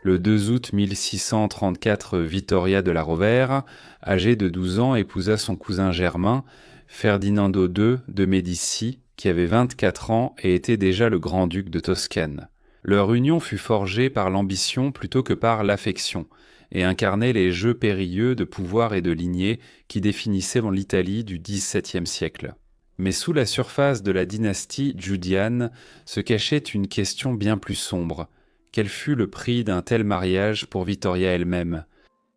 Le 2 août 1634, Vittoria de la Rovère, âgée de 12 ans, épousa son cousin germain, Ferdinando II de Médicis, qui avait 24 ans et était déjà le grand-duc de Toscane. Leur union fut forgée par l'ambition plutôt que par l'affection, et incarnait les jeux périlleux de pouvoir et de lignée qui définissaient l'Italie du XVIIe siècle. Mais sous la surface de la dynastie Giudiane se cachait une question bien plus sombre. Quel fut le prix d'un tel mariage pour Vittoria elle-même?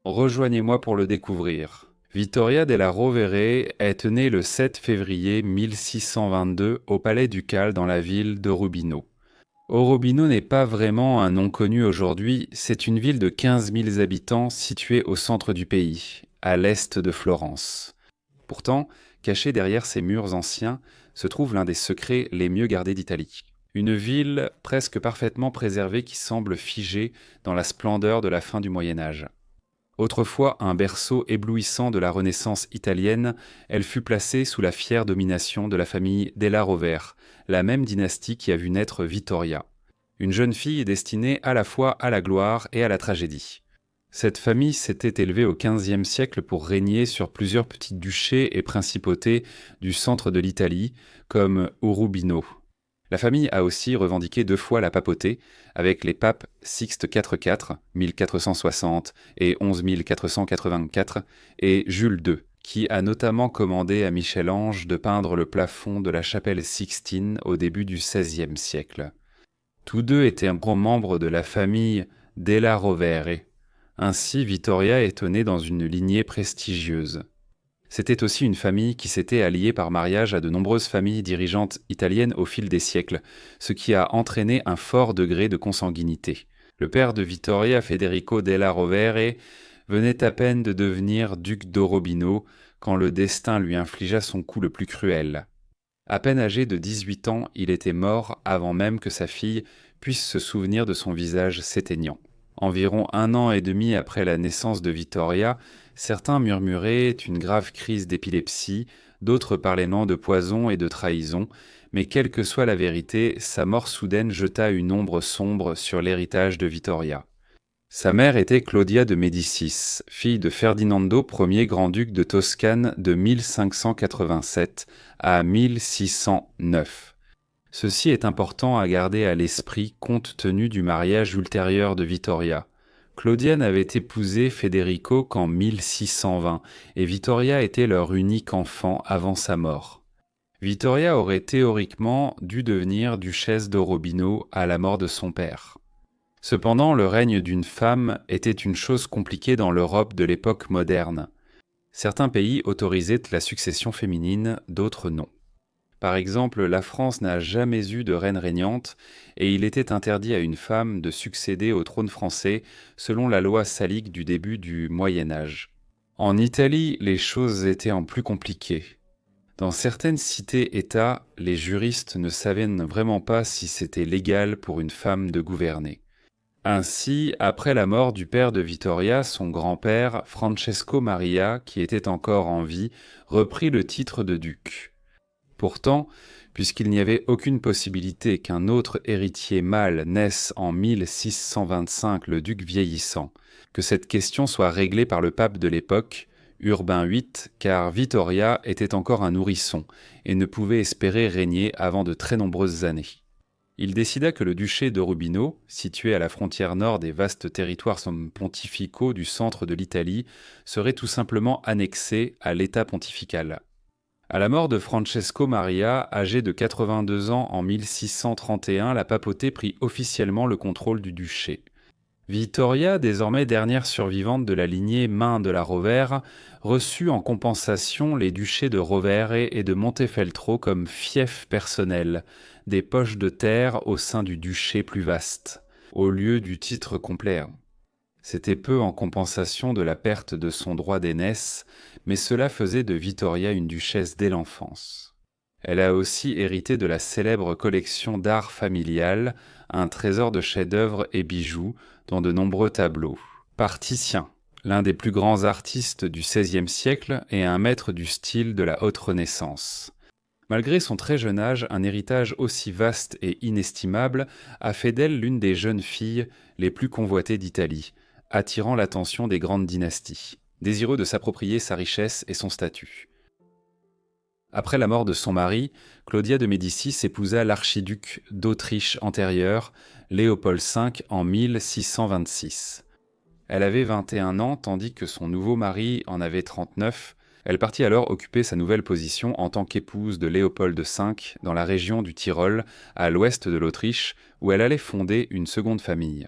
Rejoignez-moi pour le découvrir. Vittoria della Rovere est née le 7 février 1622 au palais ducal dans la ville d'Orobino. Orobino n'est pas vraiment un nom connu aujourd'hui, c'est une ville de 15 000 habitants située au centre du pays, à l'est de Florence. Pourtant, caché derrière ces murs anciens, se trouve l'un des secrets les mieux gardés d'Italie. Une ville presque parfaitement préservée qui semble figée dans la splendeur de la fin du Moyen-Âge. Autrefois un berceau éblouissant de la Renaissance italienne, elle fut placée sous la fière domination de la famille della Rovere, la même dynastie qui a vu naître Vittoria. Une jeune fille destinée à la fois à la gloire et à la tragédie. Cette famille s'était élevée au XVe siècle pour régner sur plusieurs petits duchés et principautés du centre de l'Italie, comme Urbino. La famille a aussi revendiqué 2 fois la papauté, avec les papes Sixte IV, 1460 et 11484, et Jules II, qui a notamment commandé à Michel-Ange de peindre le plafond de la chapelle Sixtine au début du XVIe siècle. Tous deux étaient grands membres de la famille della Rovere. Ainsi, Vittoria est née dans une lignée prestigieuse. C'était aussi une famille qui s'était alliée par mariage à de nombreuses familles dirigeantes italiennes au fil des siècles, ce qui a entraîné un fort degré de consanguinité. Le père de Vittoria, Federico della Rovere, venait à peine de devenir duc d'Orobino quand le destin lui infligea son coup le plus cruel. À peine âgé de 18 ans, il était mort avant même que sa fille puisse se souvenir de son visage s'éteignant. Environ 1 an et demi après la naissance de Vittoria, certains murmuraient une grave crise d'épilepsie, d'autres parlaient de poison et de trahison, mais quelle que soit la vérité, sa mort soudaine jeta une ombre sombre sur l'héritage de Vittoria. Sa mère était Claudia de Médicis, fille de Ferdinando Ier grand-duc de Toscane de 1587 à 1609. Ceci est important à garder à l'esprit compte tenu du mariage ultérieur de Vittoria. Claudia n'avait épousé Federico qu'en 1620 et Vittoria était leur unique enfant avant sa mort. Vittoria aurait théoriquement dû devenir duchesse d'Orobino à la mort de son père. Cependant, le règne d'une femme était une chose compliquée dans l'Europe de l'époque moderne. Certains pays autorisaient la succession féminine, d'autres non. Par exemple, la France n'a jamais eu de reine régnante et il était interdit à une femme de succéder au trône français selon la loi salique du début du Moyen-Âge. En Italie, les choses étaient en plus compliquées. Dans certaines cités-États, les juristes ne savaient vraiment pas si c'était légal pour une femme de gouverner. Ainsi, après la mort du père de Vittoria, son grand-père, Francesco Maria, qui était encore en vie, reprit le titre de duc. Pourtant, puisqu'il n'y avait aucune possibilité qu'un autre héritier mâle naisse en 1625, le duc vieillissant, que cette question soit réglée par le pape de l'époque, Urbain VIII, car Vittoria était encore un nourrisson et ne pouvait espérer régner avant de très nombreuses années. Il décida que le duché d'Orobino, situé à la frontière nord des vastes territoires pontificaux du centre de l'Italie, serait tout simplement annexé à l'État pontifical. À la mort de Francesco Maria, âgé de 82 ans en 1631, la papauté prit officiellement le contrôle du duché. Vittoria, désormais dernière survivante de la lignée Main de la Rovere, reçut en compensation les duchés de Rovere et de Montefeltro comme fiefs personnels, des poches de terre au sein du duché plus vaste, au lieu du titre complet. C'était peu en compensation de la perte de son droit d'aînesse, mais cela faisait de Vittoria une duchesse dès l'enfance. Elle a aussi hérité de la célèbre collection d'art familial, un trésor de chefs-d'œuvre et bijoux, dont de nombreux tableaux. Par Titien, l'un des plus grands artistes du XVIe siècle et un maître du style de la haute Renaissance. Malgré son très jeune âge, un héritage aussi vaste et inestimable a fait d'elle l'une des jeunes filles les plus convoitées d'Italie, attirant l'attention des grandes dynasties, désireux de s'approprier sa richesse et son statut. Après la mort de son mari, Claudia de Médicis épousa l'archiduc d'Autriche antérieur, Léopold V, en 1626. Elle avait 21 ans tandis que son nouveau mari en avait 39. Elle partit alors occuper sa nouvelle position en tant qu'épouse de Léopold V dans la région du Tyrol, à l'ouest de l'Autriche, où elle allait fonder une seconde famille.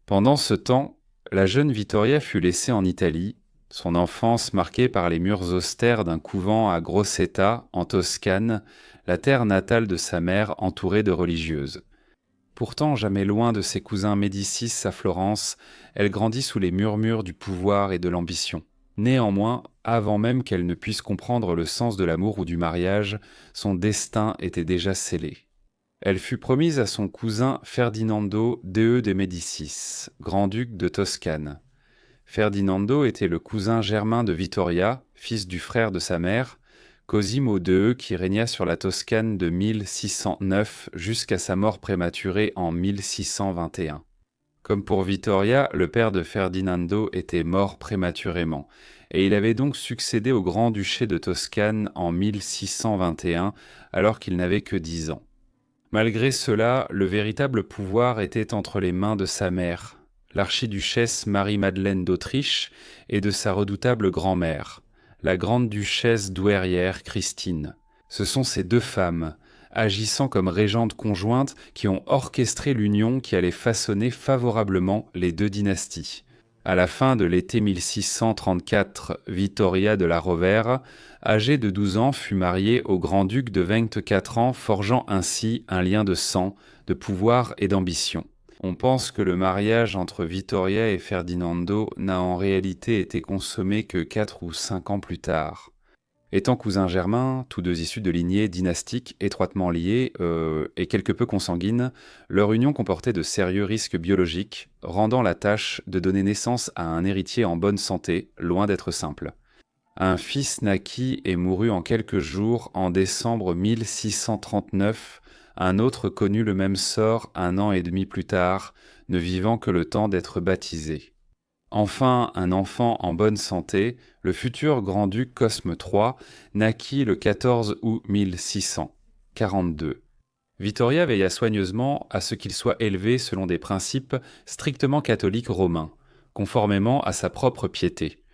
Pendant ce temps, la jeune Vittoria fut laissée en Italie, son enfance marquée par les murs austères d'un couvent à Grosseto, en Toscane, la terre natale de sa mère entourée de religieuses. Pourtant jamais loin de ses cousins Médicis à Florence, elle grandit sous les murmures du pouvoir et de l'ambition. Néanmoins, avant même qu'elle ne puisse comprendre le sens de l'amour ou du mariage, son destin était déjà scellé. Elle fut promise à son cousin Ferdinando Deu de Médicis, grand-duc de Toscane. Ferdinando était le cousin germain de Vittoria, fils du frère de sa mère, Cosimo II, qui régna sur la Toscane de 1609 jusqu'à sa mort prématurée en 1621. Comme pour Vittoria, le père de Ferdinando était mort prématurément, et il avait donc succédé au grand-duché de Toscane en 1621, alors qu'il n'avait que 10 ans. Malgré cela, le véritable pouvoir était entre les mains de sa mère, l'archiduchesse Marie-Madeleine d'Autriche, et de sa redoutable grand-mère, la grande-duchesse douairière Christine. Ce sont ces deux femmes, agissant comme régentes conjointes, qui ont orchestré l'union qui allait façonner favorablement les deux dynasties. À la fin de l'été 1634, Vittoria de la Rovere, âgée de 12 ans, fut mariée au grand-duc de 24 ans, forgeant ainsi un lien de sang, de pouvoir et d'ambition. On pense que le mariage entre Vittoria et Ferdinando n'a en réalité été consommé que 4 ou 5 ans plus tard. Étant cousins germains, tous deux issus de lignées dynastiques étroitement liées et quelque peu consanguines, leur union comportait de sérieux risques biologiques, rendant la tâche de donner naissance à un héritier en bonne santé loin d'être simple. Un fils naquit et mourut en quelques jours en décembre 1639, un autre connut le même sort 1 an et demi plus tard, ne vivant que le temps d'être baptisé. Enfin, un enfant en bonne santé, le futur grand-duc Cosme III, naquit le 14 août 1642. Vittoria veilla soigneusement à ce qu'il soit élevé selon des principes strictement catholiques romains, conformément à sa propre piété.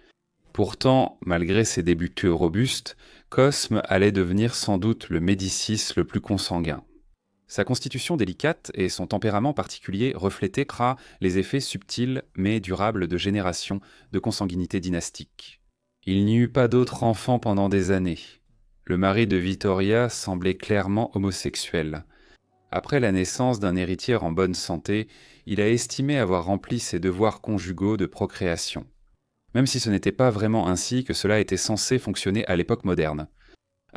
Pourtant, malgré ses débuts robustes, Cosme allait devenir sans doute le Médicis le plus consanguin. Sa constitution délicate et son tempérament particulier reflétaient les effets subtils mais durables de générations de consanguinité dynastique. Il n'y eut pas d'autre enfant pendant des années. Le mari de Vittoria semblait clairement homosexuel. Après la naissance d'un héritier en bonne santé, il a estimé avoir rempli ses devoirs conjugaux de procréation. Même si ce n'était pas vraiment ainsi que cela était censé fonctionner à l'époque moderne.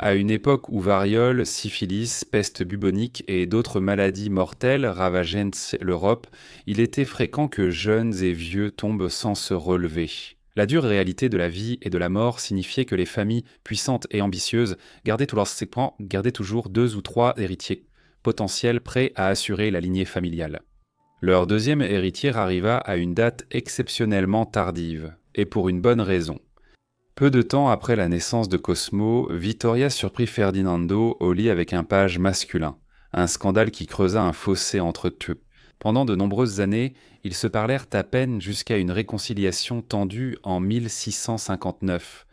À une époque où variole, syphilis, peste bubonique et d'autres maladies mortelles ravageaient l'Europe, il était fréquent que jeunes et vieux tombent sans se relever. La dure réalité de la vie et de la mort signifiait que les familles puissantes et ambitieuses gardaient tous leurs séquents, gardaient toujours 2 ou 3 héritiers potentiels prêts à assurer la lignée familiale. Leur deuxième héritier arriva à une date exceptionnellement tardive, et pour une bonne raison. Peu de temps après la naissance de Cosmo, Vittoria surprit Ferdinando au lit avec un page masculin, un scandale qui creusa un fossé entre eux. Pendant de nombreuses années, ils se parlèrent à peine jusqu'à une réconciliation tendue en 1659.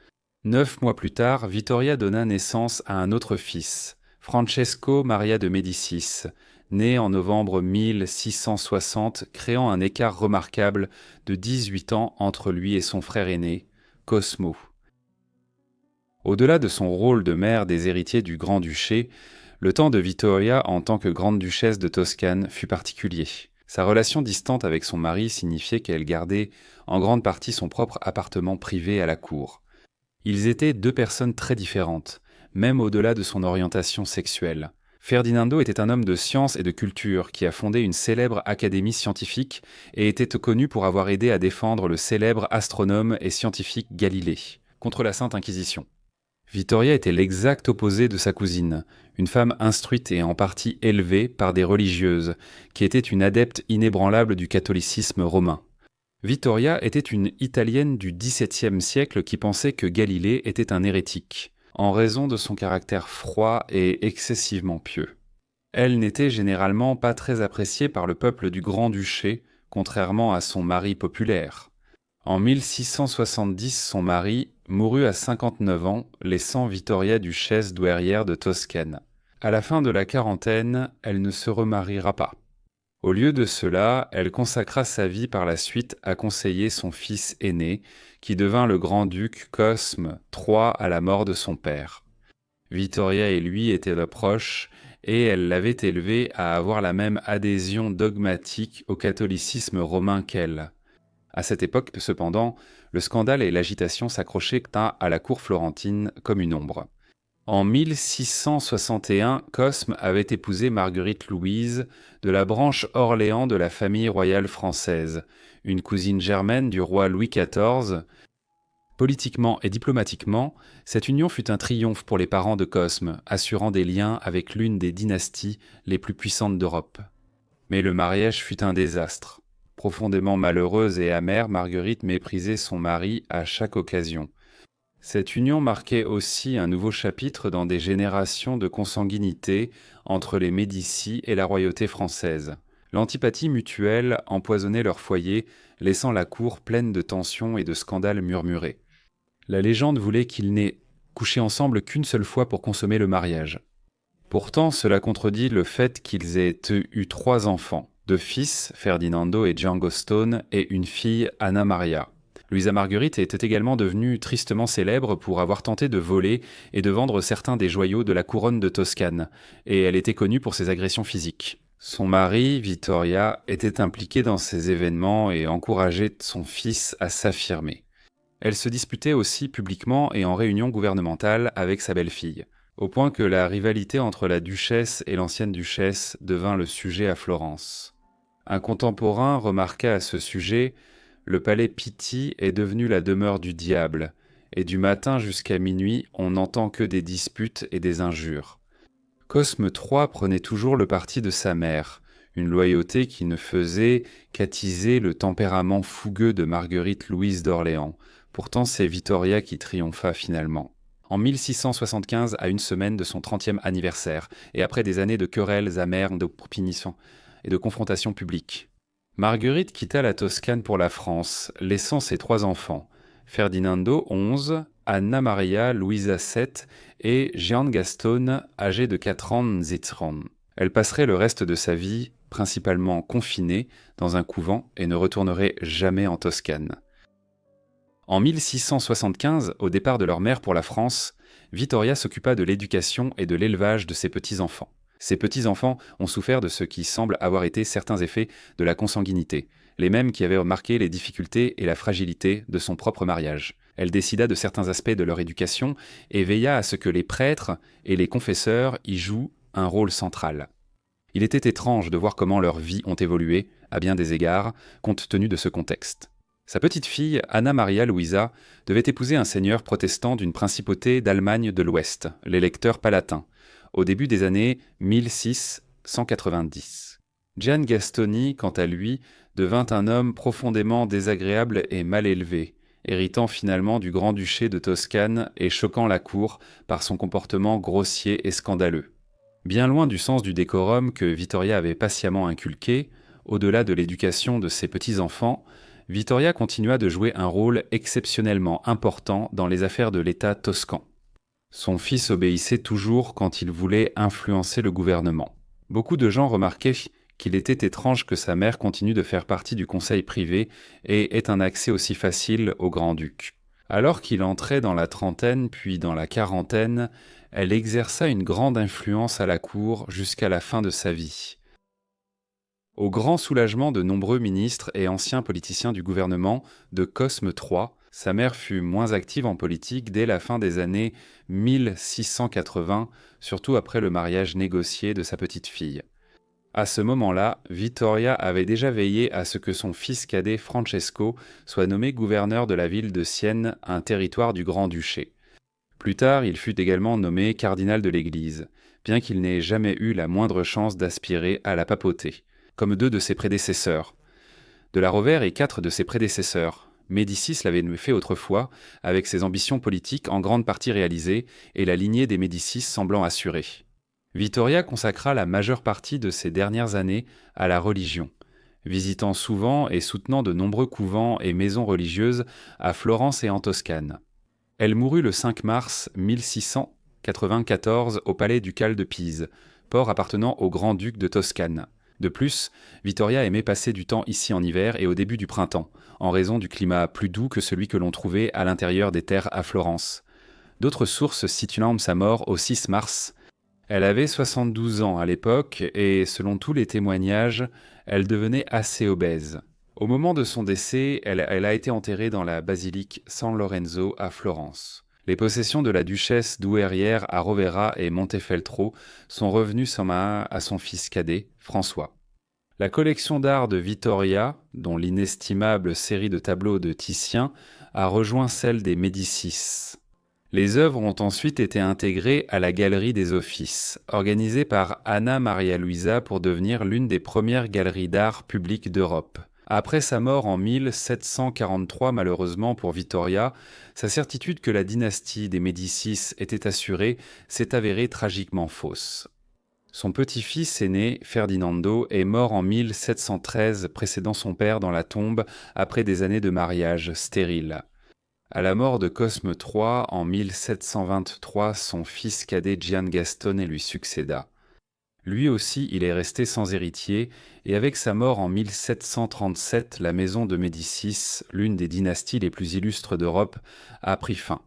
9 mois plus tard, Vittoria donna naissance à un autre fils, Francesco Maria de Médicis, né en novembre 1660, créant un écart remarquable de 18 ans entre lui et son frère aîné, Cosmo. Au-delà de son rôle de mère des héritiers du Grand-Duché, le temps de Vittoria en tant que grande-duchesse de Toscane fut particulier. Sa relation distante avec son mari signifiait qu'elle gardait en grande partie son propre appartement privé à la cour. Ils étaient deux personnes très différentes, même au-delà de son orientation sexuelle. Ferdinando était un homme de science et de culture qui a fondé une célèbre académie scientifique et était connu pour avoir aidé à défendre le célèbre astronome et scientifique Galilée contre la Sainte Inquisition. Vittoria était l'exact opposé de sa cousine, une femme instruite et en partie élevée par des religieuses, qui était une adepte inébranlable du catholicisme romain. Vittoria était une Italienne du XVIIe siècle qui pensait que Galilée était un hérétique, en raison de son caractère froid et excessivement pieux. Elle n'était généralement pas très appréciée par le peuple du Grand-Duché, contrairement à son mari populaire. En 1670, son mari mourut à 59 ans, laissant Vittoria duchesse douairière de Toscane. À la fin de la quarantaine, elle ne se remariera pas. Au lieu de cela, elle consacra sa vie par la suite à conseiller son fils aîné, qui devint le grand-duc Cosme III à la mort de son père. Vittoria et lui étaient de proches, et elle l'avait élevé à avoir la même adhésion dogmatique au catholicisme romain qu'elle. À cette époque, cependant, le scandale et l'agitation s'accrochaient à la cour florentine comme une ombre. En 1661, Cosme avait épousé Marguerite Louise de la branche Orléans de la famille royale française, une cousine germaine du roi Louis XIV. Politiquement et diplomatiquement, cette union fut un triomphe pour les parents de Cosme, assurant des liens avec l'une des dynasties les plus puissantes d'Europe. Mais le mariage fut un désastre. Profondément malheureuse et amère, Marguerite méprisait son mari à chaque occasion. Cette union marquait aussi un nouveau chapitre dans des générations de consanguinité entre les Médicis et la royauté française. L'antipathie mutuelle empoisonnait leur foyer, laissant la cour pleine de tensions et de scandales murmurés. La légende voulait qu'ils n'aient couché ensemble qu'une seule fois pour consommer le mariage. Pourtant, cela contredit le fait qu'ils aient eu 3 enfants, 2 fils, Ferdinando et Giangostone, et une fille, Anna Maria. Louisa Marguerite était également devenue tristement célèbre pour avoir tenté de voler et de vendre certains des joyaux de la couronne de Toscane, et elle était connue pour ses agressions physiques. Son mari, Vittoria, était impliqué dans ces événements et encourageait son fils à s'affirmer. Elle se disputait aussi publiquement et en réunion gouvernementale avec sa belle-fille, au point que la rivalité entre la duchesse et l'ancienne duchesse devint le sujet à Florence. Un contemporain remarqua à ce sujet: le palais Pitti est devenu la demeure du diable, et du matin jusqu'à minuit, on n'entend que des disputes et des injures. Cosme III prenait toujours le parti de sa mère, une loyauté qui ne faisait qu'attiser le tempérament fougueux de Marguerite Louise d'Orléans. Pourtant, c'est Vittoria qui triompha finalement. En 1675, à une semaine de son 30e anniversaire, et après des années de querelles amères, de punitions et de confrontations publiques, Marguerite quitta la Toscane pour la France, laissant ses 3 enfants, Ferdinando 11, Anna Maria Luisa 7 et Giangastone âgé de 4 ans Zitron. Elle passerait le reste de sa vie principalement confinée dans un couvent et ne retournerait jamais en Toscane. En 1675, au départ de leur mère pour la France, Vittoria s'occupa de l'éducation et de l'élevage de ses petits-enfants. Ces petits-enfants ont souffert de ce qui semble avoir été certains effets de la consanguinité, les mêmes qui avaient marqué les difficultés et la fragilité de son propre mariage. Elle décida de certains aspects de leur éducation et veilla à ce que les prêtres et les confesseurs y jouent un rôle central. Il était étrange de voir comment leurs vies ont évolué, à bien des égards, compte tenu de ce contexte. Sa petite fille, Anna Maria Luisa, devait épouser un seigneur protestant d'une principauté d'Allemagne de l'Ouest, l'électeur palatin, au début des années 1690. Giangastoni, quant à lui, devint un homme profondément désagréable et mal élevé, héritant finalement du grand-duché de Toscane et choquant la cour par son comportement grossier et scandaleux. Bien loin du sens du décorum que Vittoria avait patiemment inculqué, au-delà de l'éducation de ses petits-enfants, Vittoria continua de jouer un rôle exceptionnellement important dans les affaires de l'État toscan. Son fils obéissait toujours quand il voulait influencer le gouvernement. Beaucoup de gens remarquaient qu'il était étrange que sa mère continue de faire partie du conseil privé et ait un accès aussi facile au grand-duc. Alors qu'il entrait dans la trentaine puis dans la quarantaine, elle exerça une grande influence à la cour jusqu'à la fin de sa vie. Au grand soulagement de nombreux ministres et anciens politiciens du gouvernement de Cosme III, sa mère fut moins active en politique dès la fin des années 1680, surtout après le mariage négocié de sa petite-fille. À ce moment-là, Vittoria avait déjà veillé à ce que son fils cadet Francesco soit nommé gouverneur de la ville de Sienne, un territoire du Grand-Duché. Plus tard, il fut également nommé cardinal de l'Église, bien qu'il n'ait jamais eu la moindre chance d'aspirer à la papauté, comme 2 de ses prédécesseurs. De la Rovère et 4 de ses prédécesseurs. Médicis l'avait fait autrefois, avec ses ambitions politiques en grande partie réalisées et la lignée des Médicis semblant assurée. Vittoria consacra la majeure partie de ses dernières années à la religion, visitant souvent et soutenant de nombreux couvents et maisons religieuses à Florence et en Toscane. Elle mourut le 5 mars 1694 au palais ducal de Pise, port appartenant au grand-duc de Toscane. De plus, Vittoria aimait passer du temps ici en hiver et au début du printemps, en raison du climat plus doux que celui que l'on trouvait à l'intérieur des terres à Florence. D'autres sources situant sa mort au 6 mars. Elle avait 72 ans à l'époque et, selon tous les témoignages, elle devenait assez obèse. Au moment de son décès, elle a été enterrée dans la basilique San Lorenzo à Florence. Les possessions de la duchesse douairière à Rovera et Montefeltro sont revenues sans main à son fils cadet, François. La collection d'art de Vittoria, dont l'inestimable série de tableaux de Titien, a rejoint celle des Médicis. Les œuvres ont ensuite été intégrées à la Galerie des Offices, organisée par Anna Maria Luisa pour devenir l'une des premières galeries d'art publiques d'Europe. Après sa mort en 1743, malheureusement pour Vittoria, sa certitude que la dynastie des Médicis était assurée s'est avérée tragiquement fausse. Son petit-fils aîné, Ferdinando, est mort en 1713, précédant son père dans la tombe après des années de mariage stérile. À la mort de Cosme III en 1723, son fils cadet Gian Gastone lui succéda. Lui aussi, il est resté sans héritier, et avec sa mort en 1737, la maison de Médicis, l'une des dynasties les plus illustres d'Europe, a pris fin,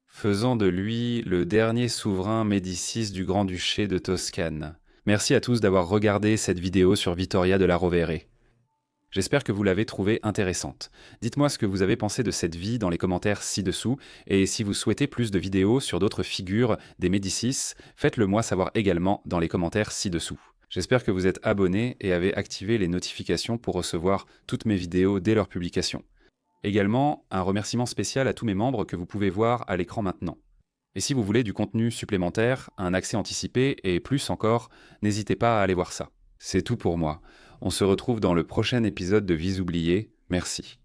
faisant de lui le dernier souverain Médicis du Grand-Duché de Toscane. Merci à tous d'avoir regardé cette vidéo sur Vittoria de la Rovere. J'espère que vous l'avez trouvée intéressante. Dites-moi ce que vous avez pensé de cette vie dans les commentaires ci-dessous, et si vous souhaitez plus de vidéos sur d'autres figures des Médicis, faites-le moi savoir également dans les commentaires ci-dessous. J'espère que vous êtes abonnés et avez activé les notifications pour recevoir toutes mes vidéos dès leur publication. Également, un remerciement spécial à tous mes membres que vous pouvez voir à l'écran maintenant. Et si vous voulez du contenu supplémentaire, un accès anticipé et plus encore, n'hésitez pas à aller voir ça. C'est tout pour moi. On se retrouve dans le prochain épisode de Vies oubliées. Merci.